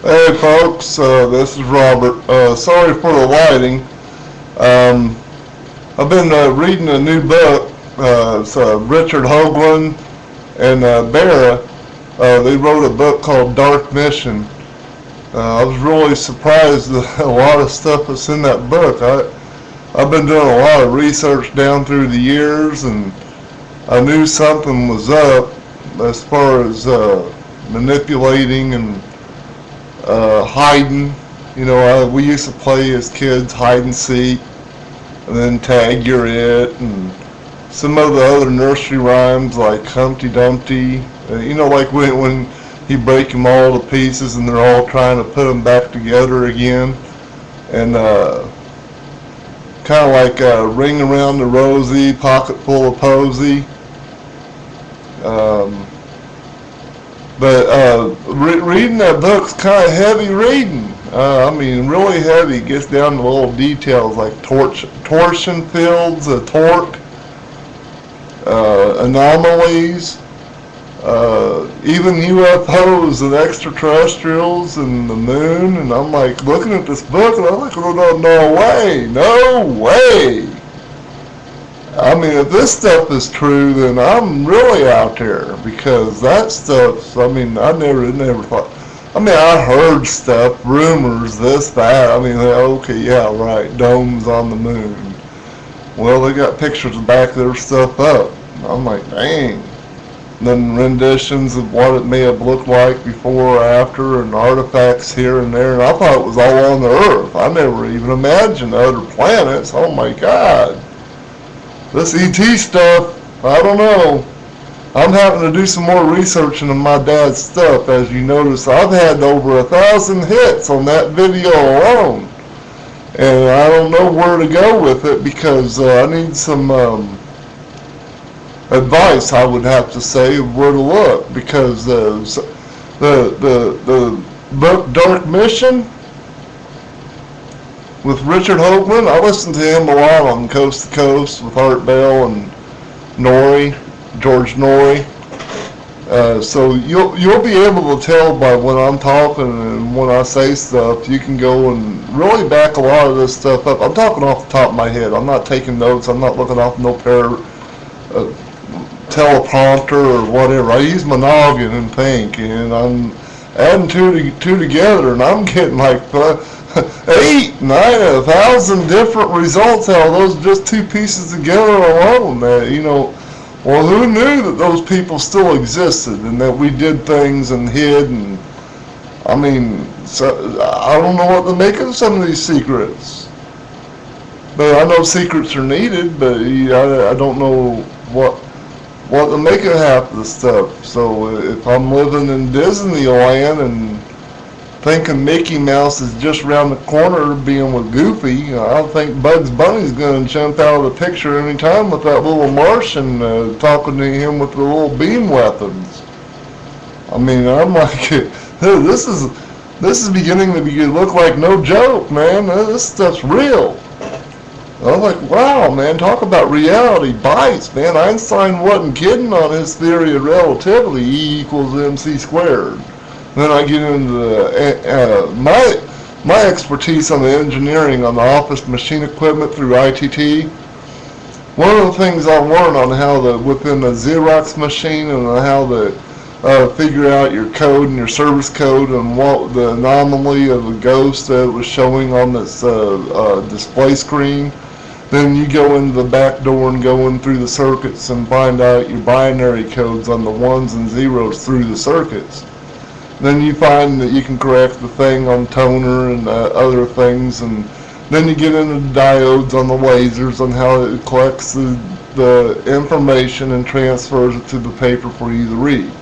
Hey folks, this is Robert. Sorry for the lighting. Um, I've been reading a new book. It's Richard Hoagland and Barra. They wrote a book called Dark Mission. I was really surprised at a lot of stuff that's in that book. I've been doing a lot of research down through the years, and I knew something was up as far as manipulating and hiding. We used to play as kids hide and seek, and then tag you're it, and some of the other nursery rhymes like Humpty Dumpty. Like when you break them all to pieces and they're all trying to put them back together again, and kind of like Ring Around the Rosie, Pocket Full of Posy. Um, But reading that book's kind of heavy reading. Really heavy. It gets down to little details like torsion fields, torque, anomalies, even UFOs and extraterrestrials and the moon. And I'm like looking at this book and I'm like, oh, no way, no way. If this stuff is true, then I'm really out there, because that stuff, I never thought. I heard stuff, rumors, this, that. Okay, yeah, right, domes on the moon. Well, they got pictures to back their stuff up. I'm like, dang. And then renditions of what it may have looked like before or after, and artifacts here and there. And I thought it was all on the Earth. I never even imagined other planets. Oh my God. This ET stuff, I don't know. I'm having to do some more research into my dad's stuff. As you notice, I've had over 1,000 hits on that video alone. And I don't know where to go with it, because I need some advice, I would have to say, of where to look. Because the book Dark Mission with Richard Hoagland, I listen to him a lot on Coast to Coast with Art Bell and George Norrie. So you'll be able to tell by when I'm talking and when I say stuff. You can go and really back a lot of this stuff up. I'm talking off the top of my head. I'm not taking notes. I'm not looking off no teleprompter or whatever. I use my noggin and think, and I'm adding two together, and I'm getting like 8, 9, 1,000 different results out of those just two pieces together alone. Well, who knew that those people still existed and that we did things and hid? And so I don't know what to make of some of these secrets. But I know secrets are needed, but I don't know what to make of half of the stuff. So if I'm living in Disneyland and thinking Mickey Mouse is just around the corner being with Goofy, I think Bugs Bunny's going to jump out of the picture any time with that little Martian talking to him with the little beam weapons. I'm like, this is beginning to look like no joke, man. This stuff's real. I'm like, wow, man, talk about reality bites, man. Einstein wasn't kidding on his theory of relativity, E equals mc squared. Then I get into my expertise on the engineering on the office machine equipment through ITT. One of the things I learned on how within the Xerox machine and how to figure out your code and your service code and what the anomaly of a ghost that was showing on this display screen. Then you go into the back door and go in through the circuits and find out your binary codes on the ones and zeros through the circuits. Then you find that you can correct the thing on toner and other things, and then you get into the diodes on the lasers on how it collects the information and transfers it to the paper for you to read.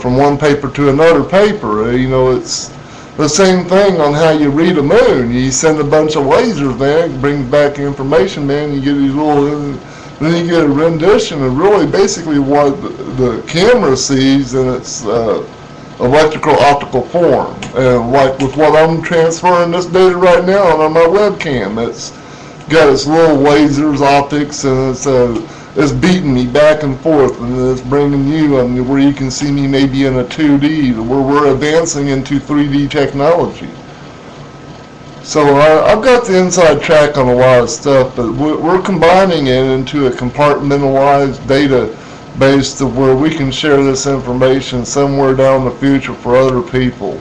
From one paper to another paper. It's the same thing on how you read a moon. You send a bunch of lasers, man, it brings back information, man. You get these then you get a rendition of really basically what the camera sees in its electrical optical form. And like with what I'm transferring this data right now on my webcam, it's got its little lasers, optics, and it's beating me back and forth, and it's bringing you where you can see me maybe in a 2D, where we're advancing into 3D technology. So I've got the inside track on a lot of stuff, but we're combining it into a compartmentalized database to where we can share this information somewhere down the future for other people.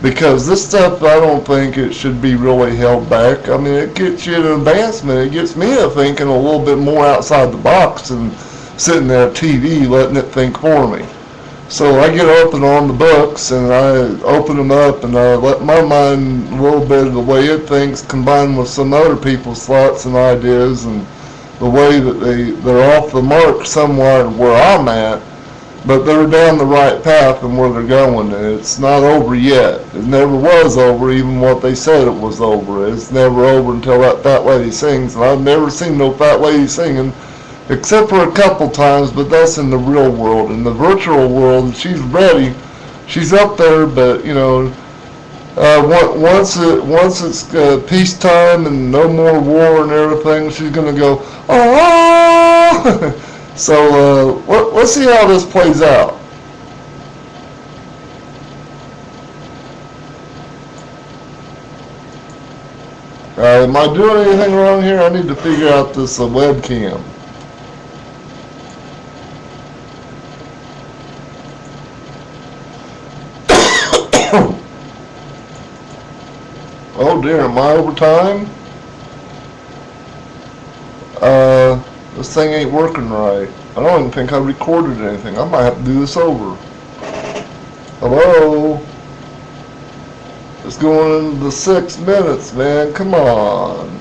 Because this stuff, I don't think it should be really held back. I mean, it gets you an advancement. It gets me to thinking a little bit more outside the box than sitting at a TV letting it think for me. So I get open on the books, and I open them up, and I let my mind, a little bit of the way it thinks, combine with some other people's thoughts and ideas, and the way that they're off the mark somewhat where I'm at, but they're down the right path and where they're going. And it's not over yet. It never was over, even what they said it was over. It's never over until that fat lady sings, and I've never seen no fat lady singing, except for a couple times, but that's in the real world. In the virtual world, she's ready. She's up there, but, you know, once it's peacetime and no more war and everything, she's going to go, oh! So let's see how this plays out. Am I doing anything wrong here? I need to figure out this webcam. Oh dear, am I over time? This thing ain't working right. I don't even think I recorded anything. I might have to do this over. Hello? It's going into the 6 minutes, man. Come on.